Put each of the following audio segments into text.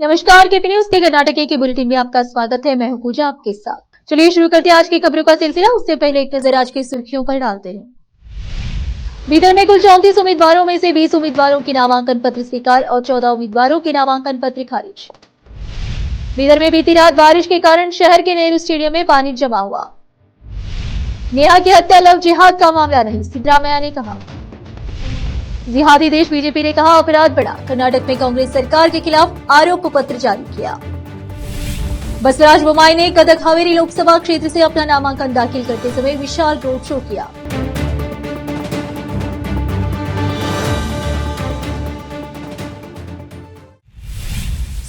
नमस्कार, KP news के कर्नाटक के बुलेटिन में आपका स्वागत है। मैं हूं पूजा आपके साथ। चलिए शुरू करते हैं आज की खबरों का सिलसिला। उससे पहले एक नजर आज की सुर्खियों पर डालते हैं। बीदर में कुल 34 उम्मीदवारों में से 20 उम्मीदवारों के नामांकन पत्र स्वीकार और 14 उम्मीदवारों के नामांकन पत्र खारिज। बीदर में बीती रात बारिश के कारण शहर के नेहरू स्टेडियम में पानी जमा हुआ। नेहा की हत्या लव जिहाद का मामला नहीं, सिद्धरामैया ने कहा। जिहादी देश बीजेपी ने कहा अपराध बढ़ा। कर्नाटक में कांग्रेस सरकार के खिलाफ आरोप पत्र जारी किया। बसवराज बोम्माई ने कदक हावेरी लोकसभा क्षेत्र से अपना नामांकन दाखिल करते समय विशाल रोड शो किया।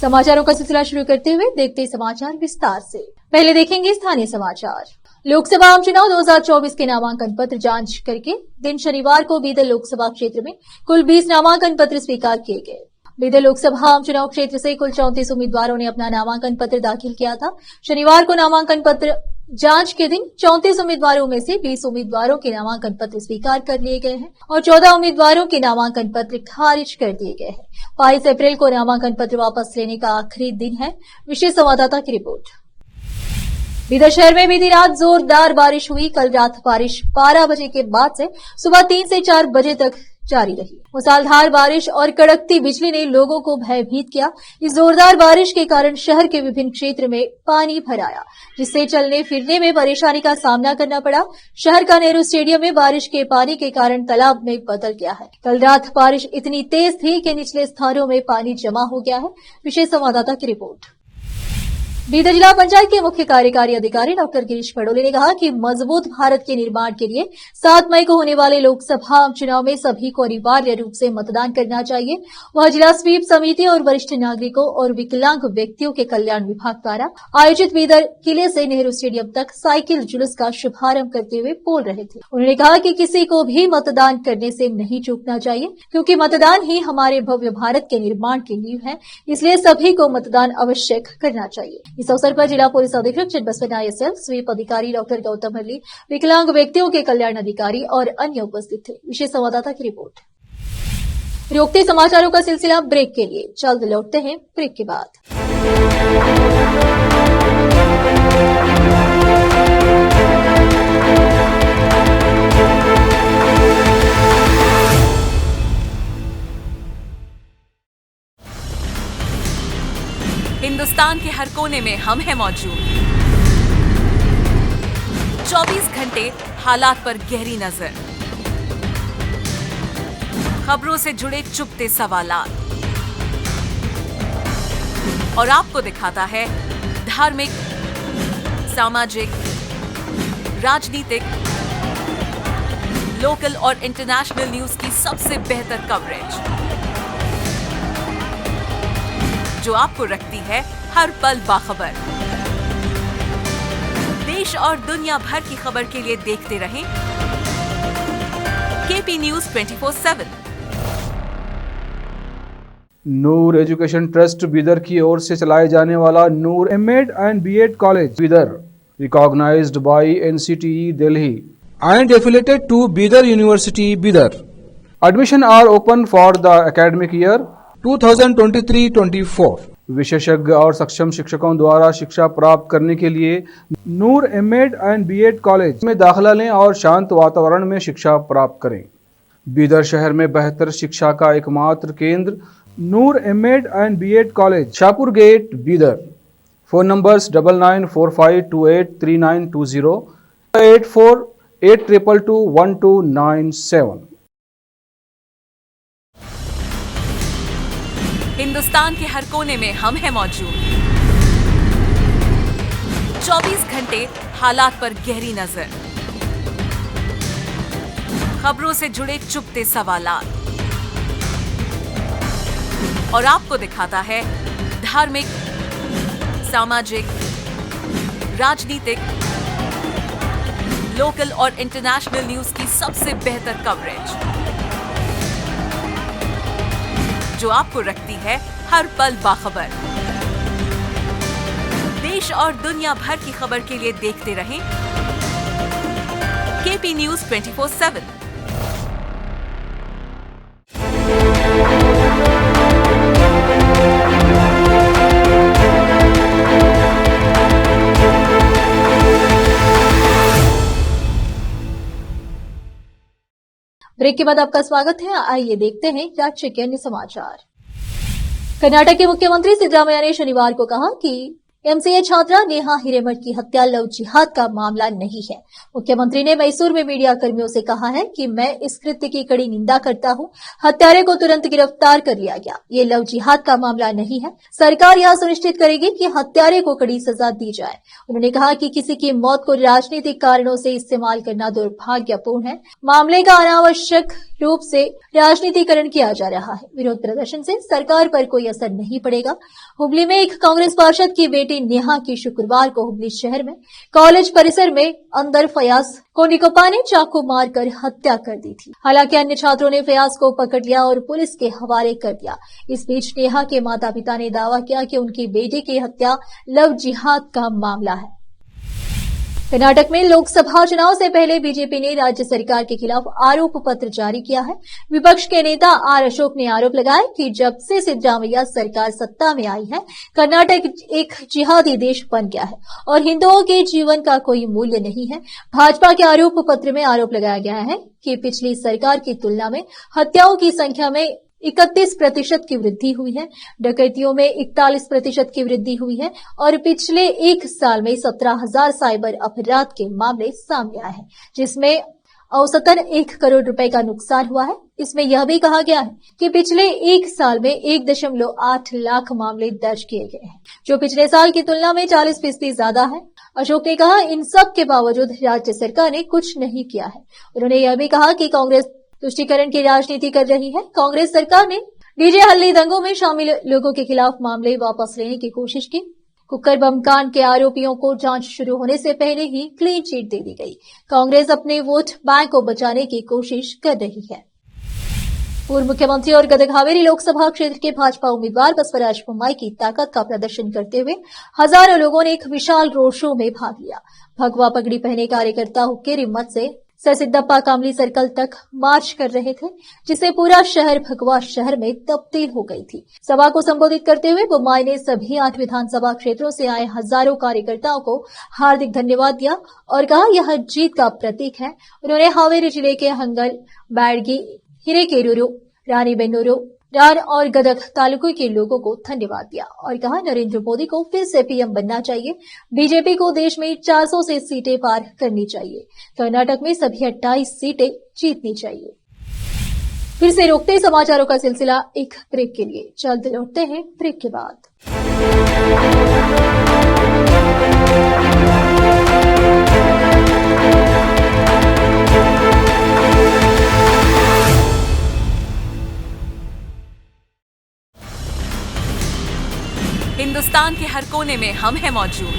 समाचारों का सिलसिला शुरू करते हुए देखते समाचार विस्तार से। पहले देखेंगे स्थानीय समाचार। लोकसभा आम चुनाव 2024 के नामांकन पत्र जांच करके दिन शनिवार को बीदर लोकसभा क्षेत्र में कुल 20 नामांकन पत्र स्वीकार किए गए। बीदर लोकसभा आम चुनाव क्षेत्र से कुल 34 उम्मीदवारों ने अपना नामांकन पत्र दाखिल किया था। शनिवार को नामांकन पत्र जांच के दिन 34 उम्मीदवारों में से 20 उम्मीदवारों के नामांकन पत्र स्वीकार कर लिए गए हैं और 14 उम्मीदवारों के नामांकन पत्र खारिज कर दिए गए हैं। 22 अप्रैल को नामांकन पत्र वापस लेने का आखिरी दिन है। विशेष संवाददाता की रिपोर्ट। बीदर शहर में बीती रात जोरदार बारिश हुई। कल रात बारिश 12 बजे के बाद से सुबह 3 से 4 बजे तक जारी रही। मूसलाधार बारिश और कड़कती बिजली ने लोगों को भयभीत किया। इस जोरदार बारिश के कारण शहर के विभिन्न क्षेत्र में पानी भर आया, जिससे चलने फिरने में परेशानी का सामना करना पड़ा। शहर का नेहरू स्टेडियम में बारिश के पानी के कारण तालाब में बदल गया है। कल रात बारिश इतनी तेज थी कि निचले स्थानों में पानी जमा हो गया है। विशेष संवाददाता की रिपोर्ट। बीदर जिला पंचायत के मुख्य कार्यकारी अधिकारी डॉक्टर गिरीश पडोले ने कहा कि मजबूत भारत के निर्माण के लिए 7 मई को होने वाले लोकसभा चुनाव में सभी को अनिवार्य रूप से मतदान करना चाहिए। वह जिला स्वीप समिति और वरिष्ठ नागरिकों और विकलांग व्यक्तियों के कल्याण विभाग द्वारा आयोजित बीदर किले से नेहरू स्टेडियम तक साइकिल जुलूस का शुभारंभ करते हुए बोल रहे थे। उन्होंने कहा कि किसी को भी मतदान करने से नहीं चूकना चाहिए, क्योंकि मतदान ही हमारे भव्य भारत के निर्माण की नींव है। इसलिए सभी को मतदान अवश्य करना चाहिए। इस अवसर पर जिला पुलिस अधीक्षक चन्बसवना एसएल, स्वीप अधिकारी डॉक्टर गौतम हल्ली, विकलांग व्यक्तियों के कल्याण अधिकारी और अन्य उपस्थित थे। विशेष संवाददाता की रिपोर्ट। रोकते समाचारों का सिलसिला ब्रेक के लिए। जल्द लौटते हैं ब्रेक के बाद। हिंदुस्तान के हर कोने में हम हैं मौजूद। 24 घंटे हालात पर गहरी नजर, खबरों से जुड़े चुपते सवालात और आपको दिखाता है धार्मिक, सामाजिक, राजनीतिक, लोकल और इंटरनेशनल न्यूज की सबसे बेहतर कवरेज, जो आपको रखती है हर पल बाखबर। देश और दुनिया भर की खबर के लिए देखते रहें KP news 24/7। Noor education trust Bidar की ओर से चलाए जाने वाला Noor MEd and BEd college Bidar, recognized by NCTE Delhi and affiliated to Bidar University, Bidar. Admission are open for the academic year 2023-24. विशेषज्ञ और सक्षम शिक्षकों द्वारा शिक्षा प्राप्त करने के लिए नूर एमएड एंड बीएड कॉलेज में दाखिला लें और शांत वातावरण में शिक्षा प्राप्त करें। बीदर शहर में बेहतर शिक्षा का एकमात्र केंद्र Noor MEd and BEd college, Shahpur gate, Bidar. Phone numbers 9945283920, 8482221297। Hindustan के हर कोने में हम हैं मौजूद। 24 घंटे हालात पर गहरी नजर, खबरों से जुड़े चुपते सवालात और आपको दिखाता है धार्मिक, सामाजिक, राजनीतिक, लोकल और इंटरनेशनल न्यूज की सबसे बेहतर कवरेज, जो आपको रखती है हर पल बाखबर। देश और दुनिया भर की खबर के लिए देखते रहें केपी न्यूज 24/7। ब्रेक के बाद आपका स्वागत है। आइए देखते हैं राज्य के अन्य समाचार। कर्नाटक के मुख्यमंत्री सिद्धरामैया ने शनिवार को कहा कि एमसीए छात्रा नेहा हिरेमठ की हत्या लव जिहाद का मामला नहीं है। मुख्यमंत्री ने मैसूर में मीडिया कर्मियों से कहा है कि मैं इस कृत्य की कड़ी निंदा करता हूं। हत्यारे को तुरंत गिरफ्तार कर लिया गया। ये लव जिहाद का मामला नहीं है। सरकार यह सुनिश्चित करेगी कि हत्यारे को कड़ी सजा दी जाए। उन्होंने कहा कि किसी की मौत को राजनीतिक कारणों से इस्तेमाल करना दुर्भाग्यपूर्ण है। मामले का अनावश्यक रूप से राजनीतिकरण किया जा रहा है। विरोध प्रदर्शन से सरकार पर कोई असर नहीं पड़ेगा। हुबली में एक कांग्रेस पार्षद की बेटी नेहा की शुक्रवार को हुबली शहर में कॉलेज परिसर में अंदर फयाज कोनिकोपा ने चाकू मारकर हत्या कर दी थी। हालांकि अन्य छात्रों ने फयाज को पकड़ लिया और पुलिस के हवाले कर दिया। इस बीच नेहा के माता पिता ने दावा किया कि उनकी बेटी की हत्या लव जिहाद का मामला है। कर्नाटक में लोकसभा चुनाव से पहले बीजेपी ने राज्य सरकार के खिलाफ आरोप पत्र जारी किया है। विपक्ष के नेता आर अशोक ने आरोप लगाया कि जब से सिद्धरामैया सरकार सत्ता में आई है, कर्नाटक एक जिहादी देश बन गया है और हिंदुओं के जीवन का कोई मूल्य नहीं है। भाजपा के आरोप पत्र में आरोप लगाया गया है कि पिछली सरकार की तुलना में हत्याओं की संख्या में 31% की वृद्धि हुई है, डकैतियों में 41% की वृद्धि हुई है और पिछले एक साल में 17,000 साइबर अपराध के मामले सामने आए हैं, जिसमें औसतन 1 करोड़ रुपए का नुकसान हुआ है। इसमें यह भी कहा गया है कि पिछले एक साल में 1.8 लाख मामले दर्ज किए गए हैं, जो पिछले साल की तुलना में 40% ज्यादा है। अशोक ने कहा, इन सब के बावजूद राज्य सरकार ने कुछ नहीं किया है। उन्होंने यह भी कहा कि कांग्रेस तुष्टीकरण की राजनीति कर रही है। कांग्रेस सरकार ने डीजे हल्ली दंगों में शामिल लोगों के खिलाफ मामले वापस लेने की कोशिश की। कुकर बम कांड के आरोपियों को जांच शुरू होने से पहले ही क्लीन चिट दे दी गई। कांग्रेस अपने वोट बैंक को बचाने की कोशिश कर रही है। पूर्व मुख्यमंत्री और गदग हावेरी लोकसभा क्षेत्र के भाजपा उम्मीदवार बसवराज बोम्माई की ताकत का प्रदर्शन करते हुए हजारों लोगों ने एक विशाल रोड शो में भाग लिया। भगवा पगड़ी पहने कार्यकर्ता हुक्के रिम्मत से सरसिद्धप्पा कामली सर्कल तक मार्च कर रहे थे, जिससे पूरा शहर भगवा शहर में तब्दील हो गई थी। सभा को संबोधित करते हुए बोम्माई ने सभी 8 विधानसभा क्षेत्रों से आए हजारों कार्यकर्ताओं को हार्दिक धन्यवाद दिया और कहा, यह जीत का प्रतीक है। उन्होंने हावेरी जिले के हंगल, बैडगी, हिरेकेरूरू, रानीबेन्नूरू, रान और गदग तालुकों के लोगों को धन्यवाद दिया और कहा, नरेंद्र मोदी को फिर से पीएम बनना चाहिए। बीजेपी को देश में 400 से सीटें पार करनी चाहिए। कर्नाटक में सभी 28 सीटें जीतनी चाहिए। फिर से रोकते समाचारों का सिलसिला एक ब्रेक के लिए। जल्द लौटते हैं ब्रेक के बाद। हिंदुस्तान के हर कोने में हम हैं मौजूद।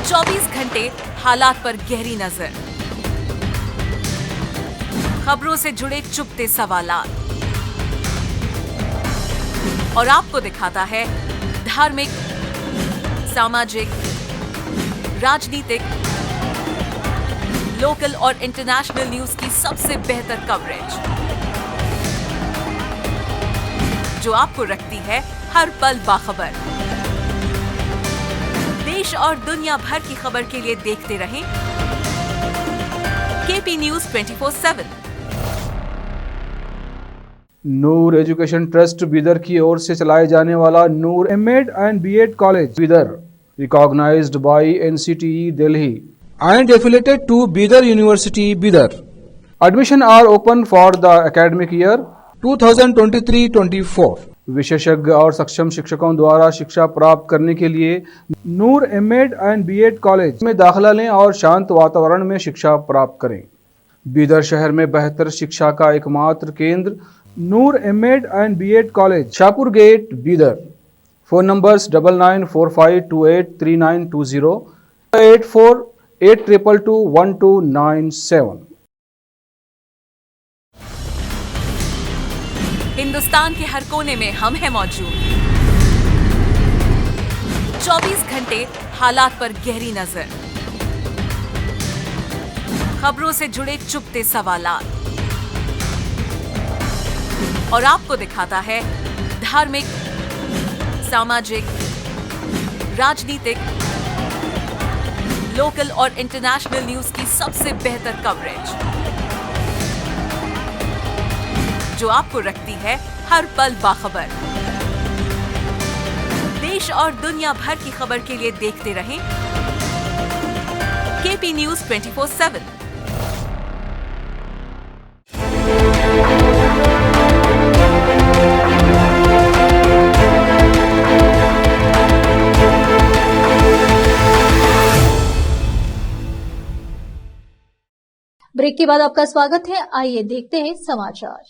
24 घंटे हालात पर गहरी नजर, खबरों से जुड़े चुपते सवालात और आपको दिखाता है धार्मिक, सामाजिक, राजनीतिक, लोकल और इंटरनेशनल न्यूज की सबसे बेहतर कवरेज, जो आपको रखती है हर पल बाखबर। देश और दुनिया भर की खबर के लिए देखते रहें KP news 24/7। Noor education trust Bidar की ओर से चलाए जाने वाला Noor MEd and BEd college Bidar, recognized by NCTE Delhi and affiliated to Bidar University, Bidar. Admission are open for the academic year 2023-24. विशेषज्ञ और सक्षम शिक्षकों द्वारा शिक्षा प्राप्त करने के लिए नूर एमएड एंड बीएड कॉलेज में दाखिला लें और शांत वातावरण में शिक्षा प्राप्त करें। बीदर शहर में बेहतर शिक्षा का एकमात्र केंद्र Noor MEd and BEd college, Shahpur gate, Bidar. Phone numbers 9945283920, 8482221297। Hindustan के हर कोने में हम हैं मौजूद। 24 घंटे हालात पर गहरी नजर, खबरों से जुड़े चुपते सवालात और आपको दिखाता है धार्मिक, सामाजिक, राजनीतिक, लोकल और इंटरनेशनल न्यूज की सबसे बेहतर कवरेज, जो आपको रखती है हर पल बाखबर। देश और दुनिया भर की खबर के लिए देखते रहें केपी न्यूज 24/7। ब्रेक के बाद आपका स्वागत है। आइए देखते हैं समाचार।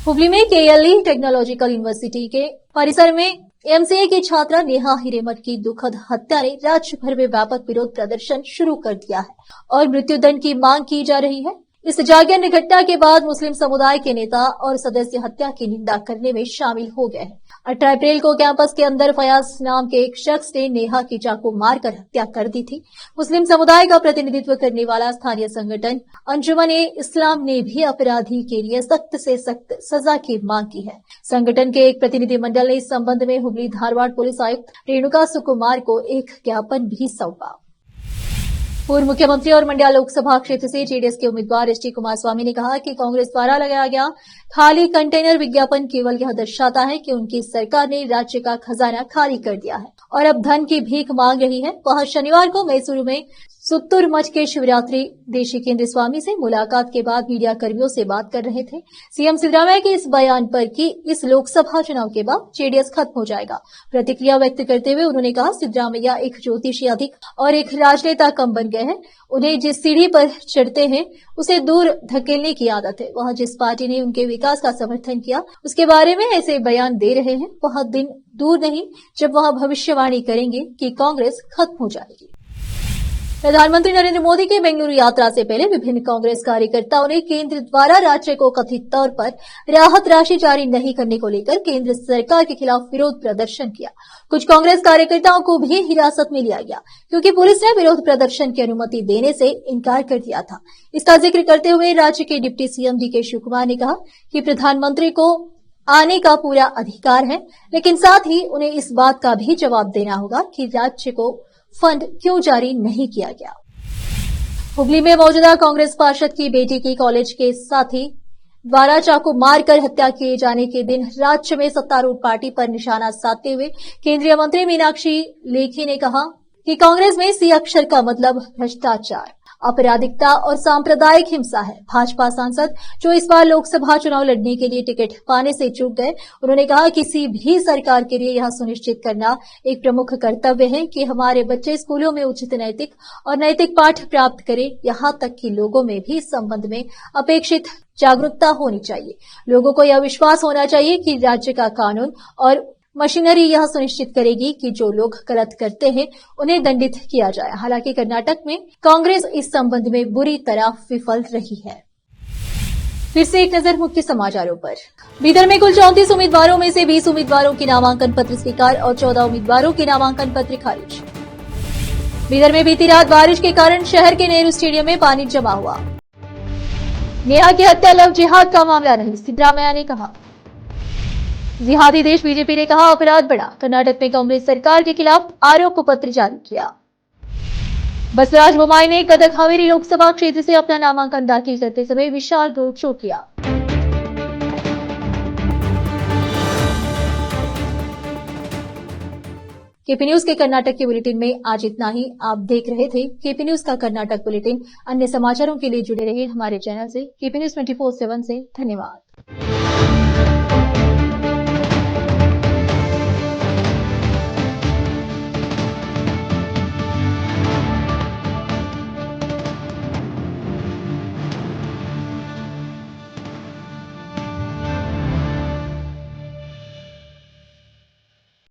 हुगली में केएलई टेक्नोलॉजिकल यूनिवर्सिटी के परिसर में एमसीए की छात्रा नेहा हिरेमठ की दुखद हत्या ने राज्य भर में व्यापक विरोध प्रदर्शन शुरू कर दिया है और मृत्युदंड की मांग की जा रही है। इस जघन्य घटना के बाद मुस्लिम समुदाय के नेता और सदस्य हत्या की निंदा करने में शामिल हो गए हैं। 18 अप्रैल को कैंपस के अंदर फयाज नाम के एक शख्स ने नेहा की चाकू मारकर हत्या कर दी थी। मुस्लिम समुदाय का प्रतिनिधित्व करने वाला स्थानीय संगठन अंजुमन-ए-इस्लाम ने भी अपराधी के लिए सख्त से सख्त सजा की मांग की है। संगठन के एक प्रतिनिधि मंडल ने इस संबंध में हुगली धारवाड़ पुलिस आयुक्त रेणुका सुकुमार को एक ज्ञापन भी सौंपा। पूर्व मुख्यमंत्री और मंड्या लोकसभा क्षेत्र से जेडीएस के उम्मीदवार एचडी कुमारस्वामी ने कहा कि कांग्रेस द्वारा लगाया गया खाली कंटेनर विज्ञापन केवल यह दर्शाता है कि उनकी सरकार ने राज्य का खजाना खाली कर दिया है और अब धन की भीख मांग रही है। वह शनिवार को मैसूरू में सुत्तूर मठ के शिवरात्रि देशिकेंद्र स्वामी से मुलाकात के बाद मीडिया कर्मियों से बात कर रहे थे। सीएम सिद्धरामैया के इस बयान पर कि इस लोकसभा चुनाव के बाद जेडीएस खत्म हो जाएगा, प्रतिक्रिया व्यक्त करते हुए उन्होंने कहा, सिद्धरामैया एक ज्योतिषी अधिक और एक राजनेता कम बन गए हैं। उन्हें जिस सीढ़ी पर चढ़ते हैं उसे दूर धकेलने की आदत है। वह जिस पार्टी ने उनके विकास का समर्थन किया उसके बारे में ऐसे बयान दे रहे हैं। वह दिन दूर नहीं जब वह भविष्यवाणी करेंगे कि कांग्रेस खत्म हो जाएगी। प्रधानमंत्री नरेंद्र मोदी के बेंगलुरु यात्रा से पहले विभिन्न कांग्रेस कार्यकर्ताओं ने केंद्र द्वारा राज्य को कथित तौर पर राहत राशि जारी नहीं करने को लेकर केंद्र सरकार के खिलाफ विरोध प्रदर्शन किया। कुछ कांग्रेस कार्यकर्ताओं को भी हिरासत में लिया गया क्योंकि पुलिस ने विरोध प्रदर्शन की अनुमति देने से इनकार कर दिया था। इसका जिक्र करते हुए राज्य के डिप्टी सीएम डीके शिवकुमार ने कहा कि प्रधानमंत्री को आने का पूरा अधिकार है, लेकिन साथ ही उन्हें इस बात का भी जवाब देना होगा कि राज्य को फंड क्यों जारी नहीं किया गया। हुगली में मौजूदा कांग्रेस पार्षद की बेटी की कॉलेज के साथी द्वारा चाकू मारकर हत्या किए जाने के दिन राज्य में सत्तारूढ़ पार्टी पर निशाना साधते हुए केंद्रीय मंत्री मीनाक्षी लेखी ने कहा कि कांग्रेस में सी अक्षर का मतलब भ्रष्टाचार, आपराधिकता और सांप्रदायिक हिंसा है। भाजपा सांसद जो इस बार लोकसभा चुनाव लड़ने के लिए टिकट पाने से चूक गए, उन्होंने कहा किसी भी सरकार के लिए यह सुनिश्चित करना एक प्रमुख कर्तव्य है कि हमारे बच्चे स्कूलों में उचित नैतिक और नैतिक पाठ प्राप्त करें। यहाँ तक कि लोगों में भी इस संबंध में अपेक्षित जागरूकता होनी चाहिए। लोगों को यह विश्वास होना चाहिए कि राज्य का कानून और मशीनरी यह सुनिश्चित करेगी कि जो लोग गलत करते हैं उन्हें दंडित किया जाए। हालांकि कर्नाटक में कांग्रेस इस संबंध में बुरी तरह विफल रही है। फिर से एक नजर मुख्य समाचारों पर। बीदर में कुल 34 उम्मीदवारों में से 20 उम्मीदवारों के नामांकन पत्र स्वीकार और 14 उम्मीदवारों के नामांकन पत्र खारिज। बीदर में बीती रात बारिश के कारण शहर के नेहरू स्टेडियम में पानी जमा हुआ। नेहा की हत्या लव जिहाद का मामला नहीं, सिद्धरामैया ने कहा। जिहादी देश बीजेपी ने कहा अपराध बढ़ा। कर्नाटक में कांग्रेस सरकार के खिलाफ आरोप पत्र जारी किया। बसवराज बोम्माई ने गदग हावेरी लोकसभा क्षेत्र से अपना नामांकन दाखिल करते समय विशाल रोड शो किया। केपी न्यूज के कर्नाटक के बुलेटिन में आज इतना ही। आप देख रहे थे केपी न्यूज का कर्नाटक बुलेटिन। अन्य समाचारों के लिए जुड़े रहिए हमारे चैनल से। केपी न्यूज 24/7 से धन्यवाद।